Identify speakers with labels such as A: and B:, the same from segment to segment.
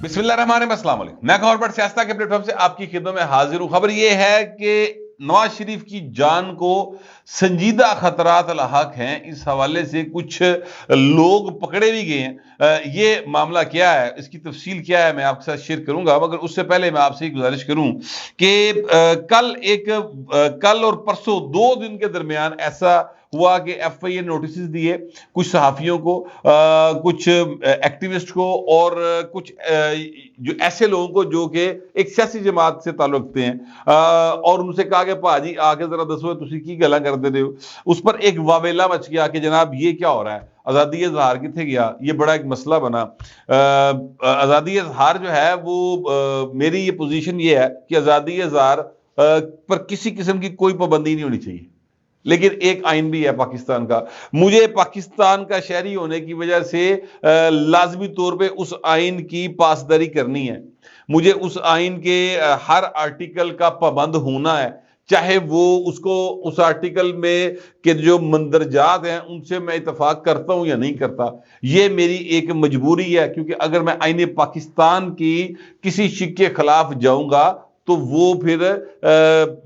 A: بسم اللہ الرحمن الرحیم، السلام علیکم۔ میں خبر پر سیاستہ کے پلیٹ فارم سے آپ کی خدمت میں حاضر ہوں۔ خبر یہ ہے کہ نواز شریف کی جان کو سنجیدہ خطرات لاحق ہیں۔ اس حوالے سے کچھ لوگ پکڑے بھی گئے ہیں۔ یہ معاملہ کیا ہے، اس کی تفصیل کیا ہے، میں آپ کے ساتھ شیئر کروں گا، مگر اس سے پہلے میں آپ سے گزارش کروں کہ کل اور پرسوں 2 دن کے درمیان ایسا ہوا کہ ایف آئی اے نوٹسز دیے کچھ صحافیوں کو، کچھ ایکٹیوسٹ کو، اور کچھ جو ایسے لوگوں کو جو کہ ایک سیاسی جماعت سے تعلق رکھتے ہیں، اور ان سے کہا کہ پاجی آ کے ذرا دسو تسی کی گلاں کرتے رہے ہو۔ اس پر ایک واویلا مچ گیا کہ جناب یہ کیا ہو رہا ہے، آزادی اظہار کتنے گیا، یہ بڑا ایک مسئلہ بنا۔ آزادی اظہار جو ہے وہ میری یہ پوزیشن یہ ہے کہ آزادی اظہار پر کسی قسم کی کوئی پابندی نہیں ہونی چاہیے، لیکن ایک آئین بھی ہے پاکستان کا۔ مجھے پاکستان کا شہری ہونے کی وجہ سے لازمی طور پہ اس آئین کی پاسداری کرنی ہے، مجھے اس آئین کے ہر آرٹیکل کا پابند ہونا ہے، چاہے وہ اس آرٹیکل میں کہ جو مندرجات ہیں ان سے میں اتفاق کرتا ہوں یا نہیں کرتا۔ یہ میری ایک مجبوری ہے، کیونکہ اگر میں آئین پاکستان کی کسی شک کے خلاف جاؤں گا تو وہ پھر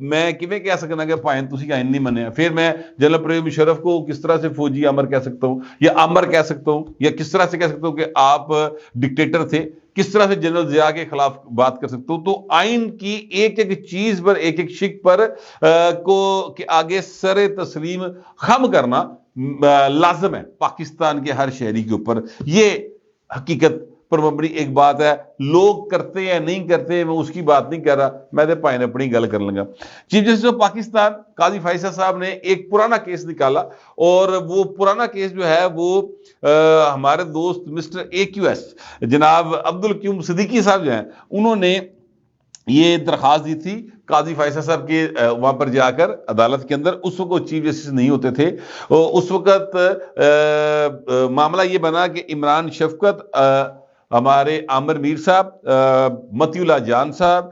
A: میں کیویں کہہ سکنا کہ پائن تسی آئین نہیں منیا، پھر میں جنرل پرویز مشرف کو کس طرح سے فوجی امر کہہ سکتا ہوں، یا امر کہہ سکتا ہوں، یا کس طرح سے کہہ سکتا ہوں کہ آپ ڈکٹیٹر تھے، کس طرح سے جنرل ضیاء کے خلاف بات کر سکتا ہوں۔ تو آئین کی ایک ایک چیز پر، ایک ایک شک پر کہ آگے سر تسلیم خم کرنا لازم ہے پاکستان کے ہر شہری کے اوپر۔ یہ حقیقت پر مبنی ایک بات ہے، لوگ کرتے یا نہیں کرتے میں اس کی بات نہیں کر رہا، میں دے پائن اپنی گل کر لوں گا۔ چیف جسٹس آف پاکستان قاضی فیصل صاحب نے ایک پرانا کیس نکالا، اور وہ پرانا کیس جو ہے وہ ہمارے دوست مسٹر اے کیو ایس جناب عبدالقیوم صدیقی صاحب جو ہیں، انہوں نے یہ درخواست دی تھی قاضی فیصل صاحب کے وہاں پر جا کر عدالت کے اندر۔ اس وقت چیف جسٹس نہیں ہوتے تھے، اس وقت معاملہ یہ بنا کہ عمران شفقت، ہمارے عامر میر صاحب، متی اللہ جان صاحب،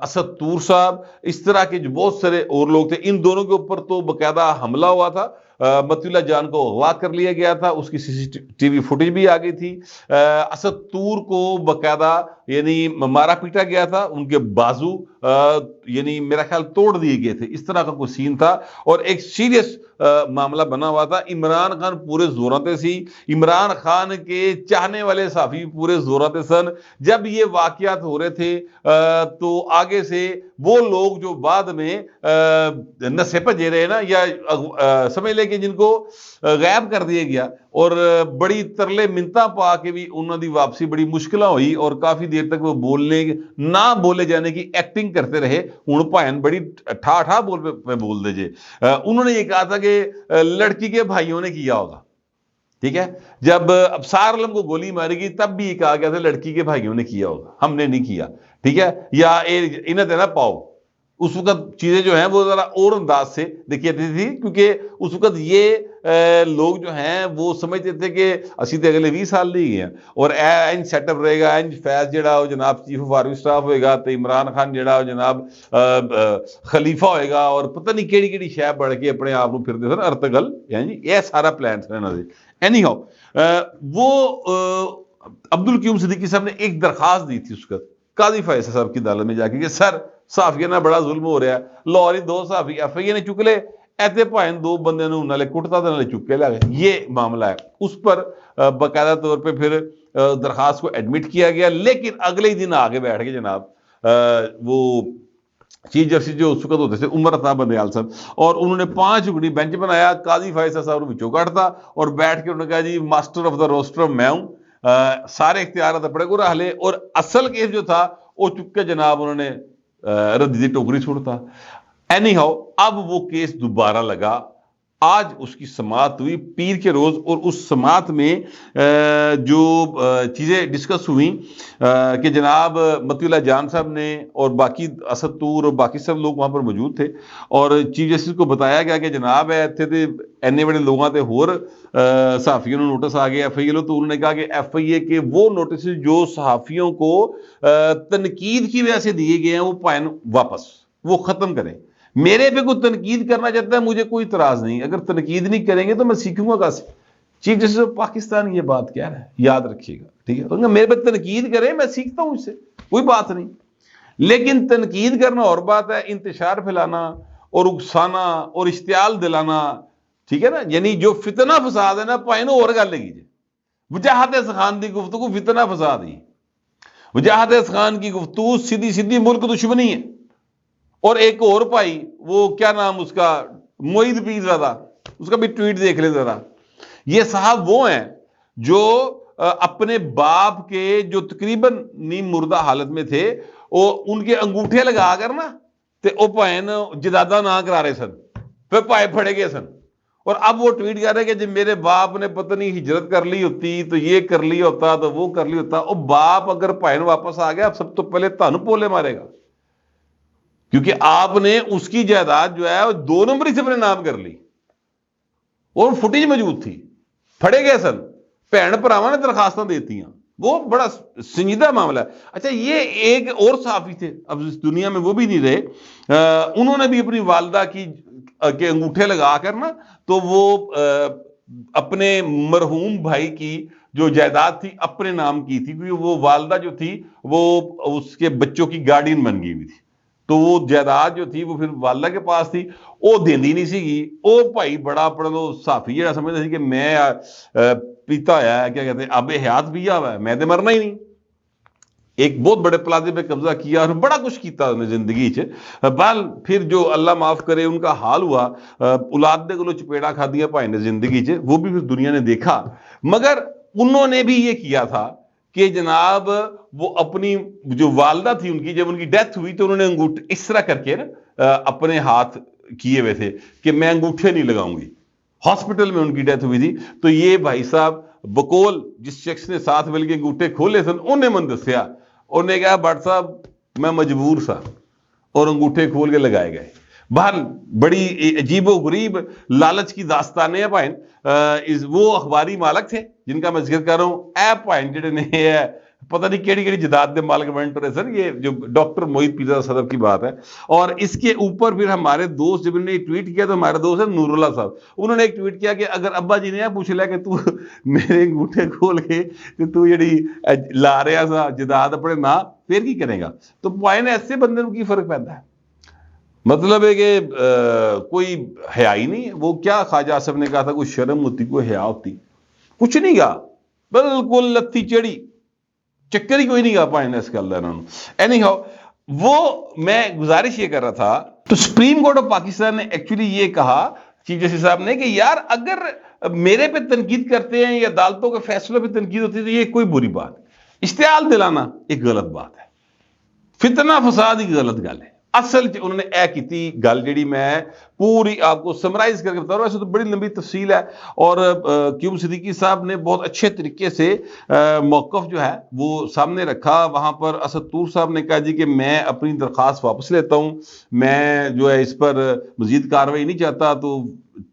A: اسد طور صاحب، اس طرح کے جو بہت سارے اور لوگ تھے، ان دونوں کے اوپر تو باقاعدہ حملہ ہوا تھا۔ متی اللہ جان کو اغوا کر لیا گیا تھا، اس کی سی سی ٹی وی فوٹیج بھی آ گئی تھی۔ اسد طور کو باقاعدہ یعنی مارا پیٹا گیا تھا، ان کے بازو یعنی میرا خیال توڑ دیے گئے تھے، اس طرح کا کوئی سین تھا، اور ایک سیریس معاملہ بنا ہوا تھا۔ عمران خان پورے زوراں تے سی، عمران خان کے چاہنے والے صحافی پورے زوراں تے سن۔ جب یہ واقعات ہو رہے تھے تو آگے سے وہ لوگ جو بعد میں نسے بھجے رہے نا، یا سمجھ لے کہ جن کو غائب کر دیا گیا، اور بڑی ترلے منتاں پا کے بھی انہوں دی واپسی بڑی مشکلہ ہوئی، اور کافی دیر تک وہ نہ بولے جانے کی ایکٹنگ کرتے رہے۔ ہن پائن بڑی ٹھا بول دے جے۔ انہوں نے یہ کہا تھا کہ لڑکی کے بھائیوں نے کیا ہوگا، ٹھیک ہے، جب ابصار عالم کو گولی ماری گئی تب بھی یہ کہا گیا تھا لڑکی کے بھائیوں نے کیا ہوگا، ہم نے نہیں کیا، ٹھیک ہے، یا انہیں دینا پاؤ۔ اس وقت چیزیں جو ہیں وہ ذرا اور انداز سے دیکھی جاتی تھی، کیونکہ اس وقت یہ لوگ جو ہیں وہ سمجھتے تھے کہ اسی تے اگلے 20 سال نہیں گئے ہیں، اور اینج سیٹ اپ رہے گا، اینج فیض جڑا وہ جناب چیف آف آرمی سٹاف ہوئے گا، تو عمران خان جڑا وہ جناب خلیفہ ہوئے گا، اور پتہ نہیں کیڑی کیڑی شے بڑھ کے اپنے آپ کو پھرتے سن ارتگل، یعنی یہ سارا پلان تھا انہاں دے۔ اینی ہاؤ وہ عبدالقیوم صدیقی صاحب نے ایک درخواست دی تھی اس وقت قاضی فیصل صاحب کی عدالت میں جا کے کہ سر صحافیوں نے بڑا ظلم ہو رہا ہے، لاہور ہی 2 صحافی ایف آئی اے نے چک لے، ایتے پائن 2 بندے نے نالے کٹتا تھا نالے چک کے لے گئے، یہ معاملہ ہے۔ اس پر باقاعدہ طور پہ پھر درخواست کو ایڈمٹ کیا گیا، لیکن اگلے ہی دن آگے بیٹھ کے جناب وہ چیف جسٹس جو اس وقت ہوتے تھے عمر عطا بندیال صاحب، اور انہوں نے 5 اگڑی بینچ بنایا، قاضی فیصل صاحب نے وچوں کٹتا اور بیٹھ کے انہوں نے کہا جی ماسٹر آف دا روسٹر میں ہوں، سارے اختیارات اپنے کو رہ لے، اور اصل کیس جو تھا وہ چک کے جناب انہوں نے ردی دی ٹوکری چھوڑتا۔ اینی ہاؤ اب وہ کیس دوبارہ لگا، آج اس کی سماعت ہوئی پیر کے روز، اور اس سماعت میں جو چیزیں ڈسکس ہوئیں کہ جناب متی اللہ جان صاحب نے اور باقی اسد طور اور باقی سب لوگ وہاں پر موجود تھے، اور چیف جسٹس کو بتایا گیا کہ جناب ایتھے تے اینے بڑے لوگوں تے ہور صحافیوں نے نوٹس آ گیا ایف آئی اے لو، تو انہوں نے کہا کہ ایف آئی اے کے وہ نوٹسز جو صحافیوں کو تنقید کی وجہ سے دیے گئے ہیں وہ پائن واپس وہ ختم کریں۔ میرے پہ کوئی تنقید کرنا چاہتا ہے مجھے کوئی اعتراض نہیں، اگر تنقید نہیں کریں گے تو میں سیکھوں گا کہاں سے؟ چیف جسٹس آف پاکستان یہ بات کہہ رہا ہے، یاد رکھیے گا، ٹھیک ہے؟ میرے پہ تنقید کریں، میں سیکھتا ہوں اس سے، کوئی بات نہیں، لیکن تنقید کرنا اور بات ہے، انتشار پھیلانا اور اکسانا اور اشتعال دلانا، ٹھیک ہے نا؟ یعنی جو فتنہ فساد ہے نا پائنو اور گل لگی جی، وجاہت خان کی گفتگو فتنہ فساد ہی، وجاہت خان کی گفتگو سیدھی سیدھی ملک دشمنی ہے. اور ایک اور بھائی، وہ کیا نام اس کا، معید پیر زادہ، اس کا بھی ٹویٹ دیکھ لیں ذرا. یہ صاحب وہ ہیں جو اپنے باپ کے جو تقریباً نیم مردہ حالت میں تھے، وہ ان کے انگوٹھے لگا کر نا تے او پائن جدادہ نہ کرا رہے سن، پھر پائے پھڑے گئے سن. اور اب وہ ٹویٹ کر رہے کہ جب میرے باپ نے پتہ نہیں ہجرت کر لی ہوتی تو یہ کر لی ہوتا تو وہ کر لی ہوتا. او باپ اگر پائن واپس آ گیا، سب تو پہلے تھانوں پولے مارے گا، کیونکہ آپ نے اس کی جائیداد جو ہے وہ 2 نمبری سے اپنے نام کر لی، اور فوٹیج موجود تھی، پھڑے گئے سن، بہن بھراواں نے درخواستیں دیتی ہیں، وہ بڑا سنجیدہ معاملہ ہے. اچھا، یہ ایک اور صحافی تھے، اب اس دنیا میں وہ بھی نہیں رہے، انہوں نے بھی اپنی والدہ کی کے انگوٹھے لگا کر نا تو وہ اپنے مرحوم بھائی کی جو جائیداد تھی اپنے نام کی تھی، کیونکہ وہ والدہ جو تھی وہ اس کے بچوں کی گارڈین بن گئی ہوئی تھی، تو وہ جائیداد جو تھی وہ پھر والدہ کے پاس تھی، وہ دیندی نہیں سی گی. او بھائی بڑا پڑھ لو صحافی جڑا سمجھتا سی کہ میں پیتا ہوا ہے، کیا کہتے ہیں، آب حیات پیا ہوا ہے، میں تو مرنا ہی نہیں. ایک بہت بڑے پلازے پہ قبضہ کیا اور بڑا کچھ کیتا انہیں زندگی چ. بال پھر جو اللہ معاف کرے ان کا حال ہوا، اولاد دے کو چپیڑا کھا دیا بھائی نے زندگی چ، وہ بھی پھر دنیا نے دیکھا. مگر انہوں نے بھی یہ کیا تھا کہ جناب وہ اپنی جو والدہ تھی ان کی، جب ان کی ڈیتھ ہوئی تو انہوں نے انگوٹھے اس طرح کر کے نا اپنے ہاتھ کیے ہوئے تھے کہ میں انگوٹھے نہیں لگاؤں گی. ہاسپٹل میں ان کی ڈیتھ ہوئی تھی، تو یہ بھائی صاحب بقول جس شخص نے ساتھ مل کے انگوٹھے کھولے سن، انہیں من دسیا، انہوں نے کہا بٹ صاحب میں مجبور سا، اور انگوٹھے کھول کے لگائے گئے. بہر بڑی عجیب و غریب لالچ کی داستانیں ہیں بھائن. وہ اخباری مالک تھے جن کا میں ذکر کر رہا ہوں، اے بھائن جڑے نے پتہ نہیں کیڑی کیڑی جداد دے مالک بنٹ رہے سر. یہ جو ڈاکٹر معید پیرزادہ صدر کی بات ہے. اور اس کے اوپر پھر ہمارے دوست جب انہوں نے ٹویٹ کیا تو ہمارے دوست ہیں نور اللہ صاحب، انہوں نے ایک ٹویٹ کیا کہ اگر ابا جی نے پوچھ لیا کہ تو میرے انگوٹھے کھول کے کہ تو جڑی لا رہا سا جداد اپنے نا پھر کی کرے گا. تو پوائن ایسے بندے کو کی فرق پیدا ہے؟ مطلب ہے کہ کوئی حیا ہی نہیں ہے. وہ کیا خواجہ آصف نے کہا تھا، کوئی شرم ہوتی کوئی حیا ہوتی، کچھ نہیں کہا، بالکل لتی چڑی، چکر ہی کوئی نہیں کہا پائن اس کا اللہ انہوں. اینی ہاؤ، وہ میں گزارش یہ کر رہا تھا، تو سپریم کورٹ آف پاکستان نے ایکچولی یہ کہا چیف جسٹس صاحب نے کہ یار اگر میرے پہ تنقید کرتے ہیں یا عدالتوں کے فیصلوں پہ تنقید ہوتی ہے تو یہ کوئی بری بات ہے، اشتعال دلانا ایک غلط بات ہے، فتنہ فساد ایک غلط گل ہے. اصل انہوں نے اے کیتی گل جڑی میں پوری آپ کو سمرائز کر کے بتا رہا ہوں، ایسے تو بڑی لمبی تفصیل ہے، اور کیوم صدیقی صاحب نے بہت اچھے طریقے سے موقف جو ہے وہ سامنے رکھا. وہاں پر اسد طور صاحب نے کہا جی کہ میں اپنی درخواست واپس لیتا ہوں، میں جو ہے اس پر مزید کارروائی نہیں چاہتا. تو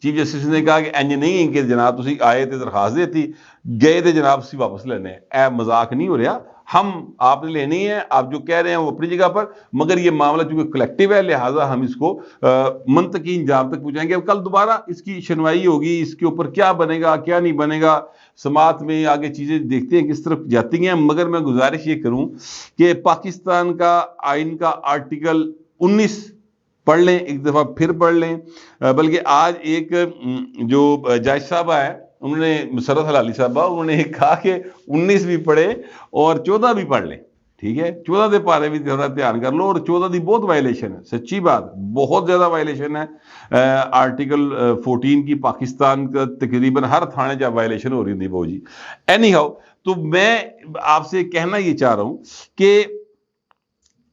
A: چیف جسٹس نے کہا کہ انج نہیں کہ جناب تسی آئے تے درخواست دیتی گئے تے جناب تسی واپس لینے، اے مذاق نہیں ہو رہا، ہم آپ نے لینی ہے، آپ جو کہہ رہے ہیں وہ اپنی جگہ پر، مگر یہ معاملہ چونکہ کلیکٹیو ہے لہٰذا ہم اس کو منطقی انجام تک پہنچائیں گے. کل دوبارہ اس کی سنوائی ہوگی، اس کے اوپر کیا بنے گا کیا نہیں بنے گا، سماعت میں آگے چیزیں دیکھتے ہیں کس طرف جاتی ہیں. مگر میں گزارش یہ کروں کہ پاکستان کا آئین کا آرٹیکل 19 پڑھ لیں، ایک دفعہ پھر پڑھ لیں. بلکہ آج ایک جو جج صاحبہ ہے انہوں نے، مسرت حلالی صاحبہ، انہوں نے کہا کہ 19 بھی پڑھے اور 14 بھی پڑھ لیں، ٹھیک ہے، 14 دے پارے بھی تھوڑا دھیان کر لو. اور 14 دی بہت وائلیشن ہے، سچی بات بہت زیادہ وائلیشن ہے. آرٹیکل 14 کی پاکستان کا تقریباً ہر تھانے جا وائلیشن ہو رہی تھی وہ جی. اینی ہاؤ، تو میں آپ سے کہنا یہ چاہ رہا ہوں کہ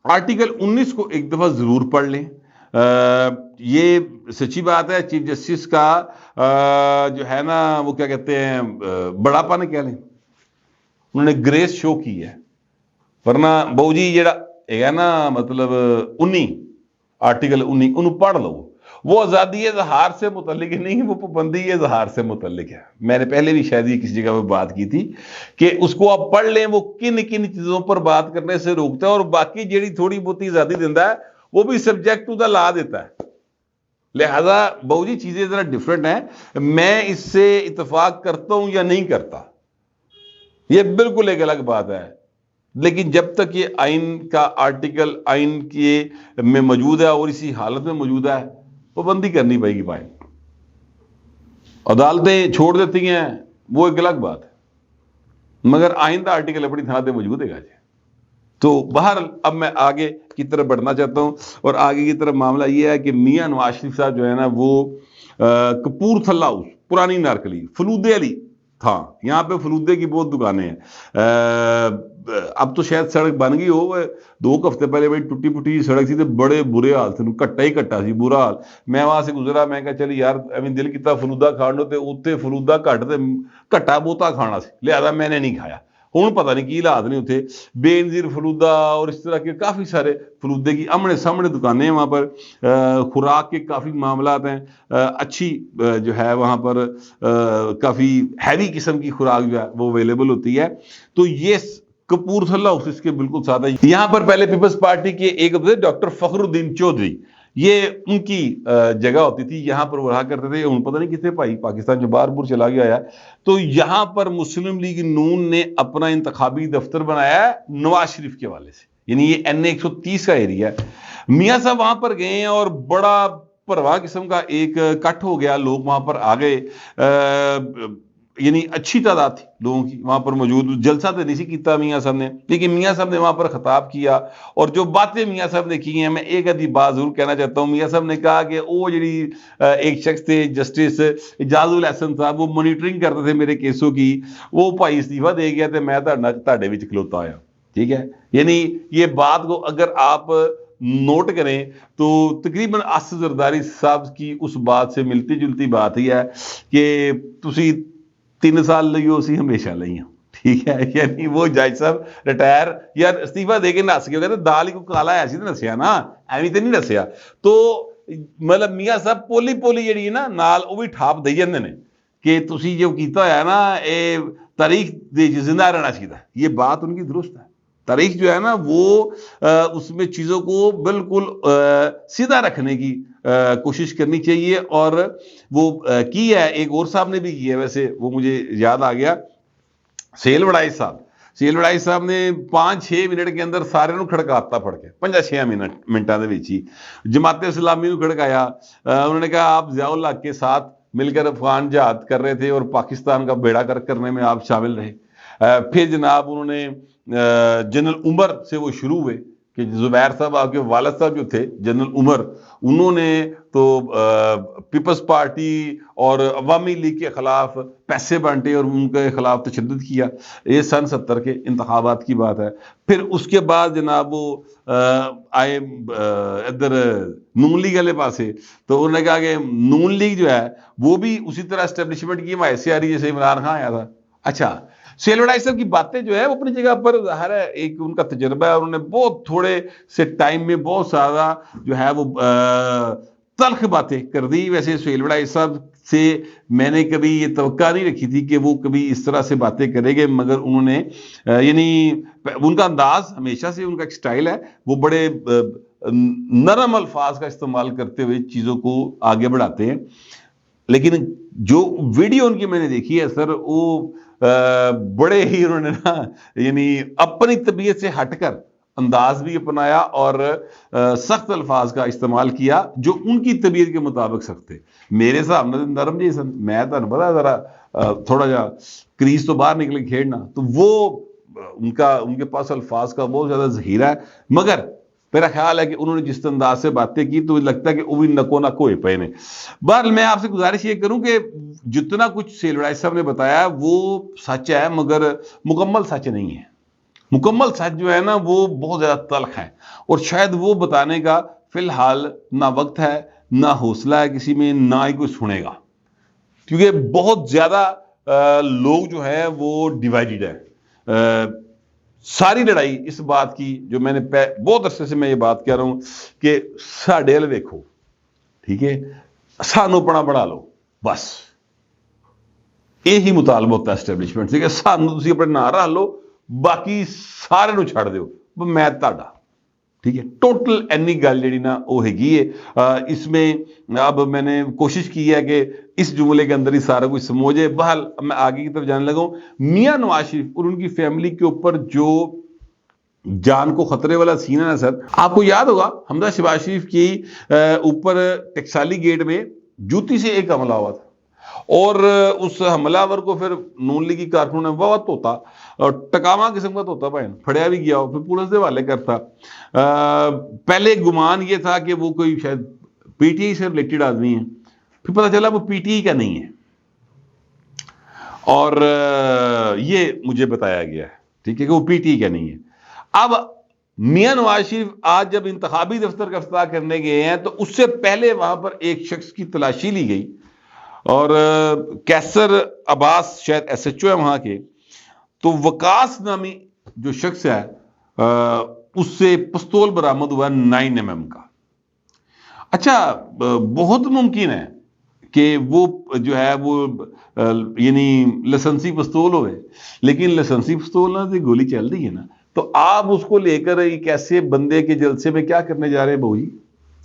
A: آرٹیکل 19 کو ایک دفعہ ضرور پڑھ لیں. یہ سچی بات ہے، چیف جسٹس کا جو ہے نا وہ کیا کہتے ہیں بڑا پن کہہ لیں، انہوں نے گریس شو کی ہے. ورنہ بہو جی جڑا ہے نا مطلب 19 آرٹیکل 19 انہوں پڑھ لو، وہ آزادی اظہار سے متعلق نہیں، وہ پابندی اظہار سے متعلق ہے. میں نے پہلے بھی شاید یہ کسی جگہ پہ بات کی تھی کہ اس کو آپ پڑھ لیں، وہ کن کن چیزوں پر بات کرنے سے روکتا ہے، اور باقی جیڑی تھوڑی بہت آزادی دیتا ہے وہ بھی سبجیکٹ ٹو دا لا دیتا ہے. لہذا بہو جی چیزیں ذرا ڈفرینٹ ہیں، میں اس سے اتفاق کرتا ہوں یا نہیں کرتا، یہ بالکل ایک الگ بات ہے، لیکن جب تک یہ آئین کا آرٹیکل آئین کے میں موجود ہے اور اسی حالت میں موجود ہے، پابندی کرنی پڑے گی بھائی. عدالتیں چھوڑ دیتی ہیں وہ ایک الگ بات ہے، مگر آئین کا آرٹیکل اپنی تھا پہ موجود ہے گا جی. تو بہرحال اب میں آگے کی طرف بڑھنا چاہتا ہوں، اور آگے کی طرف معاملہ یہ ہے کہ میاں نواز شریف صاحب جو ہے نا وہ کپور تھلہ ہاؤس، پرانی نارکلی، فلودے علی تھا، یہاں پہ فلودے کی بہت دکانیں ہیں. اب تو شاید سڑک بن گئی ہو، 2 ہفتے پہلے بڑی ٹوٹی پھوٹی سڑک سی، تو بڑے برے حال تھے، کٹا ہی کٹا سی، برا حال. میں وہاں سے گزرا، میں کہا چل یار ایویں دل کیتا فلودا کھان لو، تے اتنے فلودا گھٹ تے کٹا بہتا کھانا سی، لہذا میں نے نہیں کھایا. ہوں پتہ نہیں کی حالات نہیں اتنے، بے نظیر فلودا اور اس طرح کے کافی سارے فلودے کی آمنے سامنے دکانیں ہیں وہاں پر. خوراک کے کافی معاملات ہیں، اچھی جو ہے وہاں پر کافی ہیوی قسم کی خوراک جو ہے وہ اویلیبل ہوتی ہے. تو یہ کپور تھلہ ہاؤس اس کے بالکل ساتھ ہے. یہاں پر پہلے پیپلز پارٹی کے ایک ڈاکٹر فخر الدین چودھری، یہ ان کی جگہ ہوتی تھی، یہاں پر وہ رہا کرتے تھے. ان پتہ نہیں کتنے بھائی پاکستان جو باہر بور چلا گیا ہے. تو یہاں پر مسلم لیگ نون نے اپنا انتخابی دفتر بنایا ہے نواز شریف کے حوالے سے، یعنی یہ این اے 130 کا ایریا ہے. میاں صاحب وہاں پر گئے ہیں اور بڑا پرواہ قسم کا ایک کٹ ہو گیا، لوگ وہاں پر آ گئے، یعنی اچھی تعداد تھی لوگوں کی وہاں پر موجود. جلسہ تو نہیں سی کیتا میاں صاحب نے، لیکن میاں صاحب نے وہاں پر خطاب کیا، اور جو باتیں میاں صاحب نے کی ہیں میں ایک آدھی بات ضرور کہنا چاہتا ہوں. میاں صاحب نے کہا کہ وہ جڑی ایک شخص تھے جسٹس اعجاز الحسن صاحب، وہ مانیٹرنگ کرتے تھے میرے کیسوں کی، وہ بھائی استعفیٰ دے گیا تو میں تہاڈے وچ کھلوتا آیا. ٹھیک ہے، یعنی یہ بات کو اگر آپ نوٹ کریں تو تقریباً اسد زرداری صاحب کی اس بات سے ملتی جلتی بات ہی ہے کہ تسی 3 سال لئیو سی ہمیشہ لئیو. ٹھیک ہے، یعنی وہ جج صاحب ریٹائر یا استعفیٰ دے کے نس گئے، کہتے دال ہی کو کالا ایسی تو نسیا نا، ایویں تو نہیں نسیا. تو مطلب میاں صاحب پولی پولی جڑی ہے نا نال وہ بھی ٹھاپ دے جاندے نے کہ تسی جو کیتا ہے نا اے تاریخ دے زندہ رہنا چاہیے. یہ بات ان کی درست ہے، تاریخ جو ہے نا وہ اس میں چیزوں کو بالکل سیدھا رکھنے کی کوشش کرنی چاہیے. اور وہ کی ہے، ایک اور صاحب نے بھی کی ہے ویسے، وہ مجھے یاد آ گیا، سیل وڑائی صاحب نے 5-6 منٹ کے اندر سارے نو کھڑکاتا پڑ کے 5-6 منٹاں دے وچ ہی جماعت اسلامی نو کھڑکایا. انہوں نے کہا آپ ضیاء الحق کے ساتھ مل کر افغان جہاد کر رہے تھے اور پاکستان کا بیڑا کر کرنے میں آپ شامل رہے. پھر جناب انہوں نے جنرل عمر سے وہ شروع ہوئے کہ زبیر صاحب آپ کے والد صاحب جو تھے جنرل عمر، انہوں نے تو پیپلز پارٹی اور عوامی لیگ کے خلاف پیسے بانٹے اور ان کے خلاف تشدد کیا. یہ سن 70 کے انتخابات کی بات ہے. پھر اس کے بعد جناب وہ آئے ادھر نون لیگ والے پاسے، تو انہوں نے کہا کہ نون لیگ جو ہے وہ بھی اسی طرح اسٹیبلشمنٹ کی حمایت سے آ رہی ہے جیسے عمران خان آیا تھا. اچھا، سیل وڑائی صاحب کی باتیں جو ہے وہ اپنی جگہ پر ظاہر ہے ایک ان کا تجربہ ہے، انہوں نے بہت تھوڑے سے ٹائم میں بہت زیادہ جو ہے وہ تلخ باتیں کر دی. ویسے سیل وڑائی صاحب سے میں نے کبھی یہ توقع نہیں رکھی تھی کہ وہ کبھی اس طرح سے باتیں کریں گے، مگر انہوں نے یعنی ان کا انداز ہمیشہ سے ان کا ایک سٹائل ہے، وہ بڑے نرم الفاظ کا استعمال کرتے ہوئے چیزوں کو آگے بڑھاتے ہیں. لیکن جو ویڈیو ان کی میں نے دیکھی ہے سر، وہ بڑے ہی انہوں نے نا یعنی اپنی طبیعت سے ہٹ کر انداز بھی اپنایا اور سخت الفاظ کا استعمال کیا جو ان کی طبیعت کے مطابق سخت تھے. میرے صاحب نے نرم جی سن، میں تو پتا ذرا تھوڑا جا کریز تو باہر نکلے کھیڑنا، تو وہ ان کے پاس الفاظ کا بہت زیادہ ذخیرہ ہے. مگر میرا خیال ہے کہ انہوں نے جس انداز سے باتیں کی تو لگتا ہے کہ وہ بھی نکو نکو ہوئے پے نے. بہرحال میں آپ سے گزارش یہ کروں کہ جتنا کچھ سیل وڑائی صاحب نے بتایا وہ سچ ہے، مگر مکمل سچ نہیں ہے. مکمل سچ جو ہے نا وہ بہت زیادہ تلخ ہے، اور شاید وہ بتانے کا فی الحال نہ وقت ہے نہ حوصلہ ہے کسی میں، نہ ہی کوئی سنے گا، کیونکہ بہت زیادہ لوگ جو ہے وہ ڈیوائیڈڈ ہے. ساری لڑائی اس بات کی جو میں نے بہت عرصے سے میں یہ بات کہہ رہا ہوں کہ ساڈے ول ویکھو، ٹھیک ہے، سانو اپنا بڑھا لو، بس یہی مطالبہ ہوتا ہے اسٹیبلشمنٹ سے کہ سانو تسی اپنے نام رکھ لو، باقی سارے نو چھڑ دیو، میں تہاڈا. ٹھیک ہے. ٹوٹل اینی گل جڑی نا وہ ہیگی ہے. اس میں اب میں نے کوشش کی ہے کہ اس جملے کے اندر ہی سارا کچھ سمجھ جائے. بہرحال میں آگے کی طرف جانے لگا ہوں. میاں نواز شریف اور ان کی فیملی کے اوپر جو جان کو خطرے والا سین ہے نا سر, آپ کو یاد ہوگا حمزہ شہباز شریف کی اوپر ٹکسالی گیٹ میں جوتی سے ایک حملہ ہوا تھا, اور اس حملہ ور کو پھر نون لیگی کارکنوں نے بہت ہوتا اور ٹکاواں قسم کا ہوتا بھائی پھڑیا بھی گیا, پھر پولیس دے حوالے کرتا. پہلے گمان یہ تھا کہ وہ کوئی شاید پی ٹی آئی سے ریلیٹڈ آدمی ہے, پھر پتہ چلا وہ پی ٹی آئی کا نہیں ہے, اور یہ مجھے بتایا گیا ہے ٹھیک ہے کہ وہ پی ٹی آئی کا نہیں ہے. اب میاں نواز شریف آج جب انتخابی دفتر کا افتتاح کرنے گئے ہیں تو اس سے پہلے وہاں پر ایک شخص کی تلاشی لی گئی, اور کیسر عباس شاید ایس ایچ او ہے وہاں کے, تو وکاس نامی جو شخص ہے اس سے پستول برآمد ہوا 9mm کا. اچھا, بہت ممکن ہے کہ وہ جو ہے وہ یعنی لائسنسی پستول ہوئے, لیکن لائسنسی پستول نہ تو گولی چل رہی ہے نا, تو آپ اس کو لے کر ایک ایسے بندے کے جلسے میں کیا کرنے جا رہے ہیں بہو جی.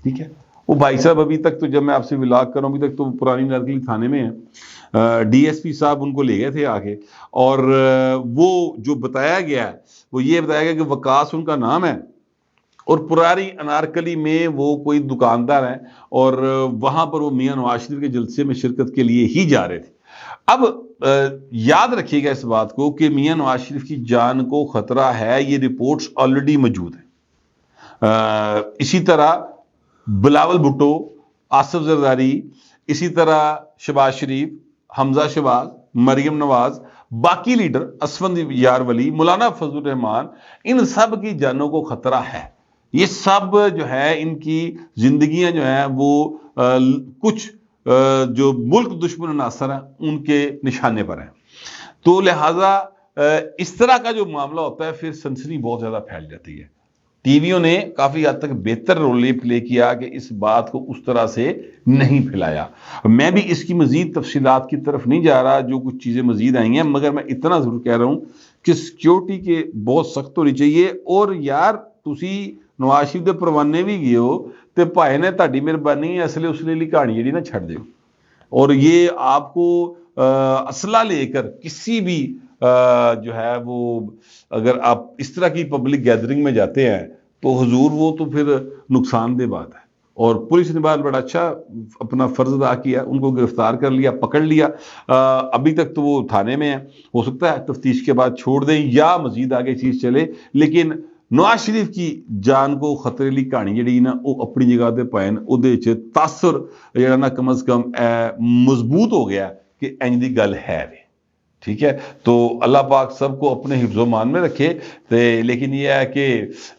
A: ٹھیک ہے, وہ بھائی صاحب ابھی تک تو جب میں آپ سے ولاگ کر رہا ہوں ابھی تک تو پرانی نارکلی تھانے میں ہیں, ڈی ایس پی صاحب ان کو لے گئے تھے آ کے, اور وہ جو بتایا گیا ہے وہ یہ بتایا گیا کہ وکاس ان کا نام ہے, اور پرانی انارکلی میں وہ کوئی دکاندار ہیں, اور وہاں پر وہ میاں نواز شریف کے جلسے میں شرکت کے لیے ہی جا رہے تھے. اب یاد رکھیے گا اس بات کو کہ میاں نواز شریف کی جان کو خطرہ ہے, یہ رپورٹس آلریڈی موجود ہیں. اسی طرح بلاول بھٹو, آصف زرداری, اسی طرح شہباز شریف, حمزہ شہباز, مریم نواز, باقی لیڈر اسفند یار ولی, مولانا فضل الرحمان, ان سب کی جانوں کو خطرہ ہے. یہ سب جو ہے ان کی زندگیاں جو ہیں وہ کچھ جو ملک دشمن عناصر ہیں ان کے نشانے پر ہیں. تو لہٰذا اس طرح کا جو معاملہ ہوتا ہے پھر سنسنی بہت زیادہ پھیل جاتی ہے. ٹی ویوں نے کافی حد تک بہتر رول پلے کیا کہ اس بات کو اس طرح سے نہیں پھیلایا. میں بھی اس کی مزید تفصیلات کی طرف نہیں جا رہا, جو کچھ چیزیں مزید آئی ہیں, مگر میں اتنا ضرور کہہ رہا ہوں کہ سیکیورٹی کے بہت سخت ہونی چاہیے. اور یار تسی نواز شریف دے پروانے بھی گئے ہو تے بھائی نے تہاڈی مہربانی اصلے اسلے لی کہانی جڑی نا چھڈ دیو, اور یہ آپ کو اسلحہ لے کر کسی بھی جو ہے وہ اگر آپ اس طرح کی پبلک گیدرنگ میں جاتے ہیں تو حضور وہ تو پھر نقصان دہ بات ہے. اور پولیس نے بعد بڑا اچھا اپنا فرض ادا کیا, ان کو گرفتار کر لیا, پکڑ لیا. ابھی تک تو وہ تھانے میں ہے, ہو سکتا ہے تفتیش کے بعد چھوڑ دیں یا مزید آگے چیز چلے, لیکن نواز شریف کی جان کو خطرے لی کہانی جڑی نا وہ اپنی جگہ تے پائن اودے چ تاثر جڑا نا کم از کم مضبوط ہو گیا کہ انج دی گل ہے. ٹھیک ہے, تو اللہ پاک سب کو اپنے حفظ و مان میں رکھے. لیکن یہ ہے کہ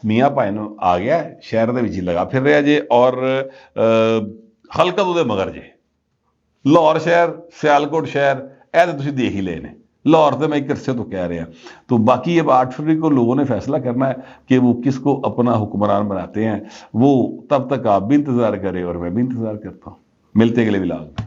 A: میاں پائن آ گیا شہر دے وچ لگا پھر رہا جے, اور حلقہ تو دے مگر جے. لاہور شہر, سیالکوٹ شہر, اے تے تسی دیکھ ہی لے نے. لاہور تو میں ایک عرصے تو کہہ رہے ہیں, تو باقی اب 8 فروری کو لوگوں نے فیصلہ کرنا ہے کہ وہ کس کو اپنا حکمران بناتے ہیں. وہ تب تک آپ بھی انتظار کریں اور میں بھی انتظار کرتا ہوں. ملتے اگلے ولاگ میں.